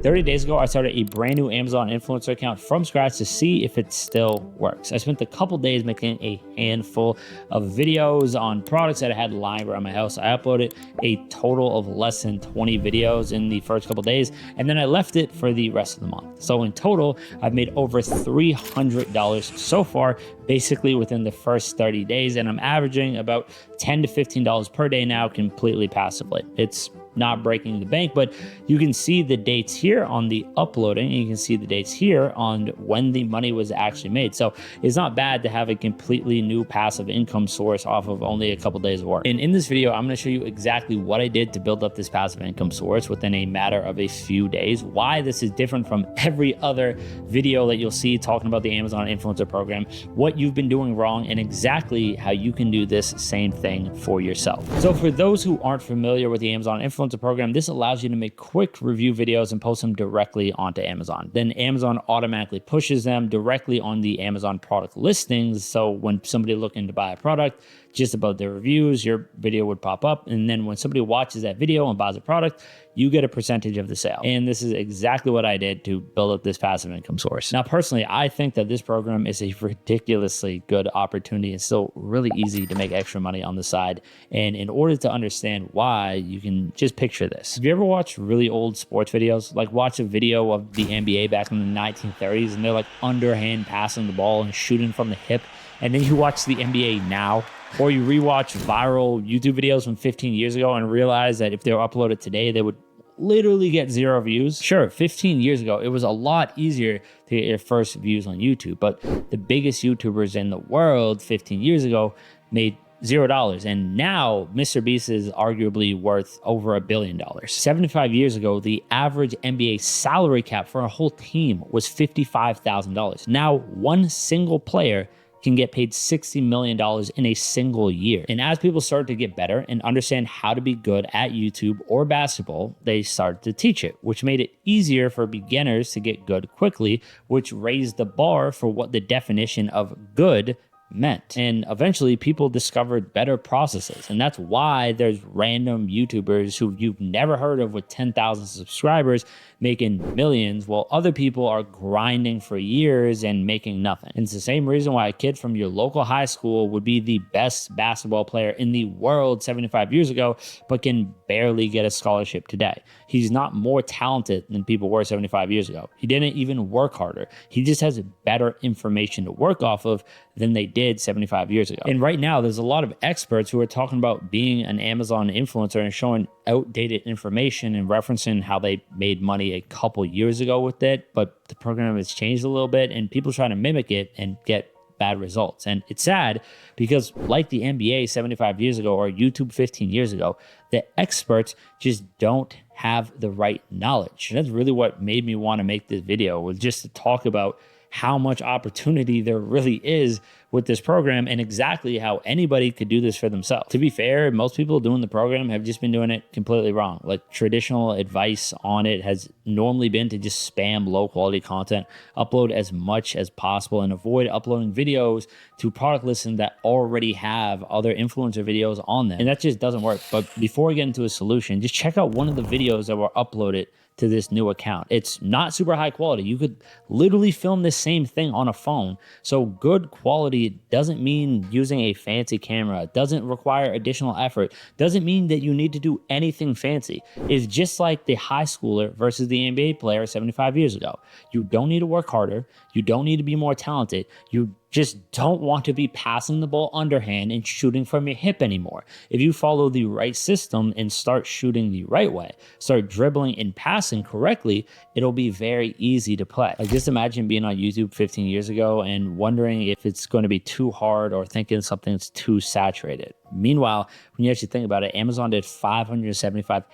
30 days ago, I started a brand new Amazon influencer account from scratch to see if it still works. I spent a couple days making a handful of videos on products that I had lying around my house. I uploaded a total of less than 20 videos in the first couple days, and then I left it for the rest of the month. So in total, I've made over $300 so far, basically within the first 30 days, and I'm averaging about $10 to $15 per day now completely passively. It's not breaking the bank, but you can see the dates here on the uploading, and you can see the dates here on when the money was actually made. So it's not bad to have a completely new passive income source off of only a couple days of work. And in this video, I'm going to show you exactly what I did to build up this passive income source within a matter of a few days, why this is different from every other video that you'll see talking about the Amazon influencer program, what you've been doing wrong, and exactly how you can do this same thing for yourself. So for those who aren't familiar with the Amazon influencer program, this allows you to make quick review videos and post them directly onto Amazon. Then Amazon automatically pushes them directly on the Amazon product listings. So when somebody looking to buy a product, just about their reviews, your video would pop up. And then when somebody watches that video and buys a product, you get a percentage of the sale. And this is exactly what I did to build up this passive income source. Now, personally, I think that this program is a ridiculously good opportunity. It's still really easy to make extra money on the side. And in order to understand why, you can just picture this. Have you ever watched really old sports videos? Like watch a video of the NBA back in the 1930s and they're like underhand passing the ball and shooting from the hip. And then you watch the NBA now, or you rewatch viral YouTube videos from 15 years ago and realize that if they were uploaded today, they would literally get 0 views. Sure, 15 years ago, it was a lot easier to get your first views on YouTube, but the biggest YouTubers in the world 15 years ago made $0. And now Mr. Beast is arguably worth over $1 billion. 75 years ago, the average NBA salary cap for a whole team was $55,000. Now, one single player can get paid $60 million in a single year. And as people started to get better and understand how to be good at YouTube or basketball, they started to teach it, which made it easier for beginners to get good quickly, which raised the bar for what the definition of good meant. And eventually people discovered better processes. And that's why there's random YouTubers who you've never heard of with 10,000 subscribers making millions, while other people are grinding for years and making nothing. And it's the same reason why a kid from your local high school would be the best basketball player in the world 75 years ago, but can barely get a scholarship today. He's not more talented than people were 75 years ago. He didn't even work harder. He just has better information to work off of than they did 75 years ago. And right now, there's a lot of experts who are talking about being an Amazon influencer and showing outdated information and referencing how they made money a couple years ago with it, but the program has changed a little bit and people trying to mimic it and get bad results. And it's sad because like the NBA 75 years ago or YouTube 15 years ago, the experts just don't have the right knowledge. And that's really what made me want to make this video, was just to talk about how much opportunity there really is with this program and exactly how anybody could do this for themselves. To be fair, most people doing the program have just been doing it completely wrong. Like traditional advice on it has normally been to just spam low quality content, upload as much as possible, and avoid uploading videos to product listings that already have other influencer videos on them. And that just doesn't work. But before we get into a solution, just check out one of the videos that were uploaded to this new account. It's not super high quality. You could literally film this same thing on a phone. So good quality doesn't mean using a fancy camera. It doesn't require additional effort. Doesn't mean that you need to do anything fancy. It's just like the high schooler versus the NBA player 75 years ago. You don't need to work harder. You don't need to be more talented. You just don't want to be passing the ball underhand and shooting from your hip anymore. If you follow the right system and start shooting the right way, start dribbling and passing correctly, it'll be very easy to play. Like just imagine being on YouTube 15 years ago and wondering if it's going to be too hard or thinking something's too saturated. Meanwhile, when you actually think about it, Amazon did $575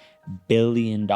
billion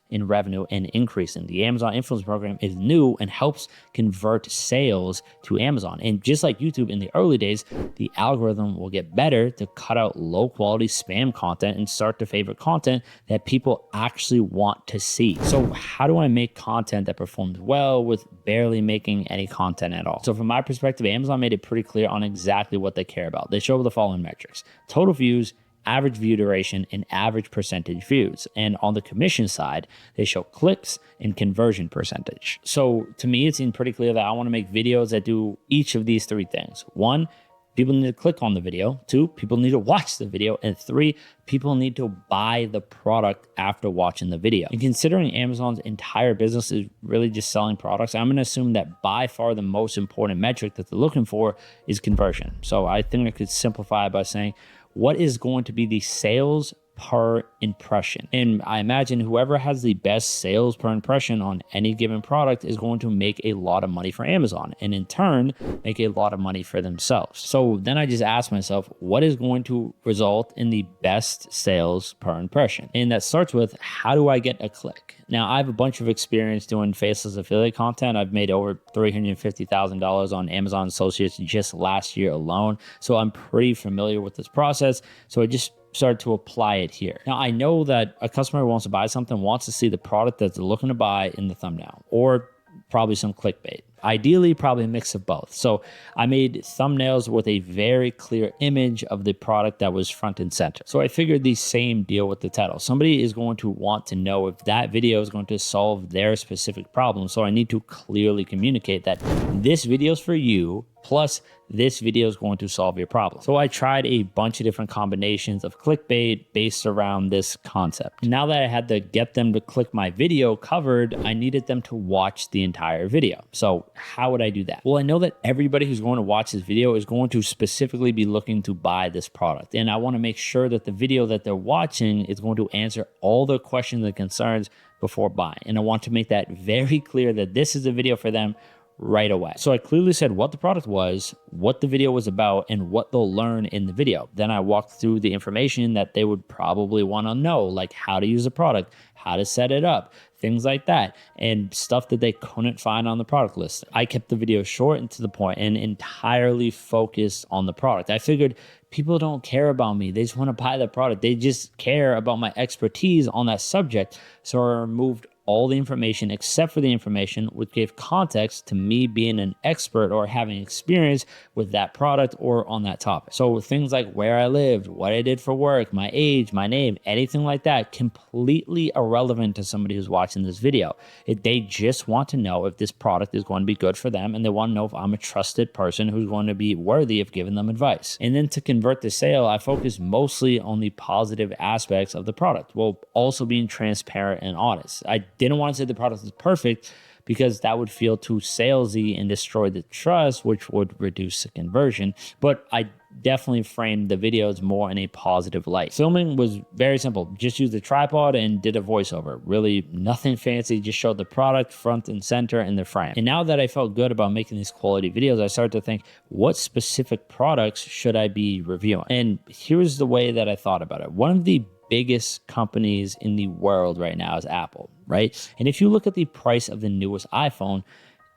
in revenue and increasing. The Amazon Influence Program is new and helps convert sales to Amazon. And just like YouTube in the early days, the algorithm will get better to cut out low quality spam content and start to favorite content that people actually want to see. So how do I make content that performs well with barely making any content at all? So from my perspective, Amazon made it pretty clear on exactly what they care about. They show the following metrics: total views, average view duration and average percentage views. And on the commission side, they show clicks and conversion percentage. So to me, it seemed pretty clear that I want to make videos that do each of these three things. One, people need to click on the video. Two, people need to watch the video. And three, people need to buy the product after watching the video. And considering Amazon's entire business is really just selling products, I'm going to assume that by far the most important metric that they're looking for is conversion. So I think I could simplify it by saying, what is going to be the sales per impression? And I imagine whoever has the best sales per impression on any given product is going to make a lot of money for Amazon, and in turn make a lot of money for themselves. So then I just asked myself, what is going to result in the best sales per impression? And that starts with, how do I get a click? Now, I have a bunch of experience doing faceless affiliate content. I've made over $350,000 on Amazon Associates just last year alone. So I'm pretty familiar with this process. So I just started to apply it here. Now, I know that a customer who wants to buy something wants to see the product that they're looking to buy in the thumbnail, or probably some clickbait. Ideally, probably a mix of both. So I made thumbnails with a very clear image of the product that was front and center. So I figured the same deal with the title. Somebody is going to want to know if that video is going to solve their specific problem. So I need to clearly communicate that this video is for you, plus this video is going to solve your problem. So I tried a bunch of different combinations of clickbait based around this concept. Now that I had to get them to click my video covered, I needed them to watch the entire video. So how would I do that? Well, I know that everybody who's going to watch this video is going to specifically be looking to buy this product. And I want to make sure that the video that they're watching is going to answer all their questions and concerns before buying. And I want to make that very clear that this is a video for them right away. So I clearly said what the product was, what the video was about, and what they'll learn in the video. Then I walked through the information that they would probably want to know, like how to use the product, how to set it up, things like that, and stuff that they couldn't find on the product list. I kept the video short and to the point and entirely focused on the product. I figured people don't care about me. They just want to buy the product. They just care about my expertise on that subject. So I removed all the information except for the information which gave context to me being an expert or having experience with that product or on that topic. So things like where I lived, what I did for work, my age, my name, anything like that, completely irrelevant to somebody who's watching this video. They just want to know if this product is going to be good for them, and they want to know if I'm a trusted person who's going to be worthy of giving them advice. And then to convert the sale, I focused mostly on the positive aspects of the product, while also being transparent and honest. I didn't want to say the product is perfect because that would feel too salesy and destroy the trust, which would reduce the conversion. But I definitely framed the videos more in a positive light. Filming was very simple. Just used a tripod and did a voiceover. Really nothing fancy, just showed the product front and center in the frame. And now that I felt good about making these quality videos, I started to think, what specific products should I be reviewing? And here's the way that I thought about it. One of the biggest companies in the world right now is Apple, right? And if you look at the price of the newest iPhone,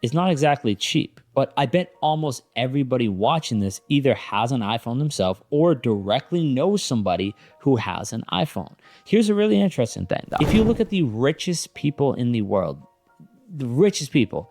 it's not exactly cheap, but I bet almost everybody watching this either has an iPhone themselves or directly knows somebody who has an iPhone. Here's a really interesting thing, though. If you look at the richest people in the world, the richest people,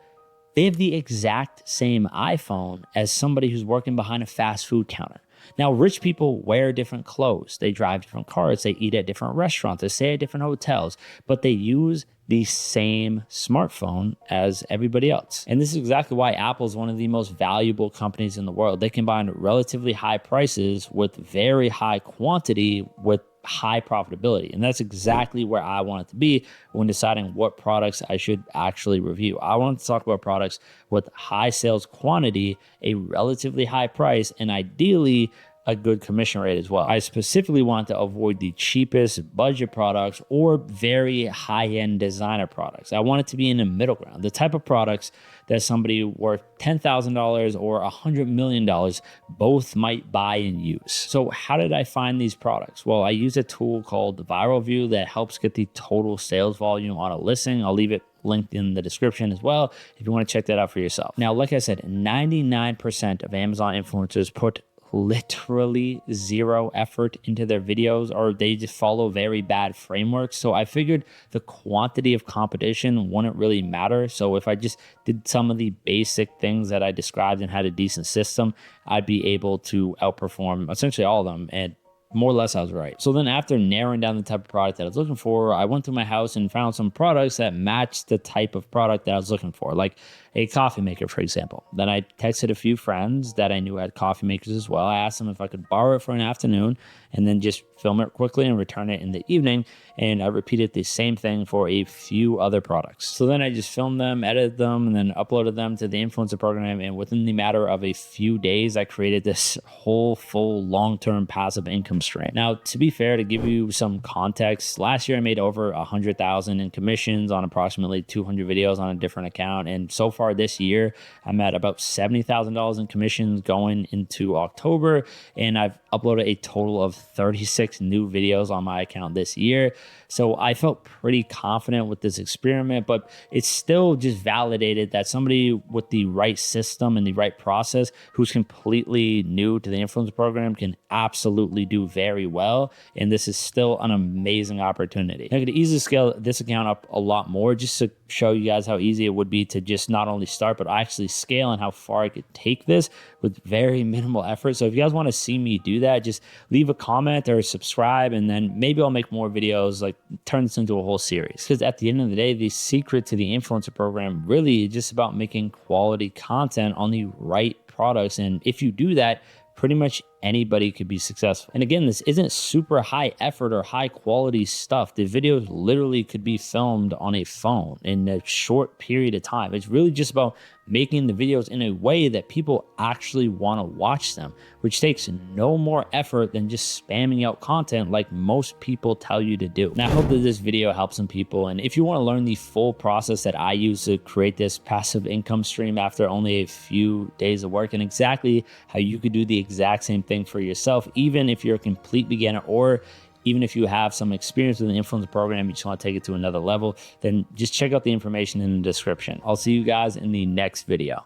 they have the exact same iPhone as somebody who's working behind a fast food counter. Now, rich people wear different clothes, they drive different cars, they eat at different restaurants, they stay at different hotels, but they use the same smartphone as everybody else. And this is exactly why Apple is one of the most valuable companies in the world. They combine relatively high prices with very high quantity with high profitability. And that's exactly where I want it to be when deciding what products I should actually review. I want to talk about products with high sales quantity, a relatively high price, and ideally a good commission rate as well. I specifically want to avoid the cheapest budget products or very high-end designer products. I want it to be in the middle ground, the type of products that somebody worth $10,000 or $100 million both might buy and use. So how did I find these products? Well, I use a tool called Viral View that helps get the total sales volume on a listing. I'll leave it linked in the description as well if you want to check that out for yourself. Now, like I said, 99% of Amazon influencers put literally zero effort into their videos, or they just follow very bad frameworks. So I figured the quantity of competition wouldn't really matter. So if I just did some of the basic things that I described and had a decent system, I'd be able to outperform essentially all of them. And more or less I was right. So then after narrowing down the type of product that I was looking for, I went through my house and found some products that matched the type of product that I was looking for, like a coffee maker, for example. Then I texted a few friends that I knew had coffee makers as well. I asked them if I could borrow it for an afternoon and then just film it quickly and return it in the evening. And I repeated the same thing for a few other products. So then I just filmed them, edited them, and then uploaded them to the influencer program. And within the matter of a few days, I created this whole full long-term passive income stream. Now, to be fair, to give you some context, last year I made over 100,000 in commissions on approximately 200 videos on a different account. And so far this year, I'm at about $70,000 in commissions going into October. And I've uploaded a total of 36 new videos on my account this year. So I felt pretty confident with this experiment, but it's still just validated that somebody with the right system and the right process who's completely new to the influencer program can absolutely do very well. And this is still an amazing opportunity. I could easily scale this account up a lot more just to show you guys how easy it would be to just not only start, but actually scale, and how far I could take this with very minimal effort. So if you guys want to see me do that, just leave a comment or subscribe, and then maybe I'll make more videos, like turn this into a whole series. Because at the end of the day, the secret to the influencer program really is just about making quality content on the right products. And if you do that, pretty much anybody could be successful. And again, this isn't super high effort or high quality stuff. The videos literally could be filmed on a phone in a short period of time. It's really just about making the videos in a way that people actually want to watch them, which takes no more effort than just spamming out content like most people tell you to do. And I hope that this video helps some people. And if you want to learn the full process that I use to create this passive income stream after only a few days of work, and exactly how you could do the exact same thing for yourself, even if you're a complete beginner, or even if you have some experience with an influencer program, you just want to take it to another level, then just check out the information in the description. I'll see you guys in the next video.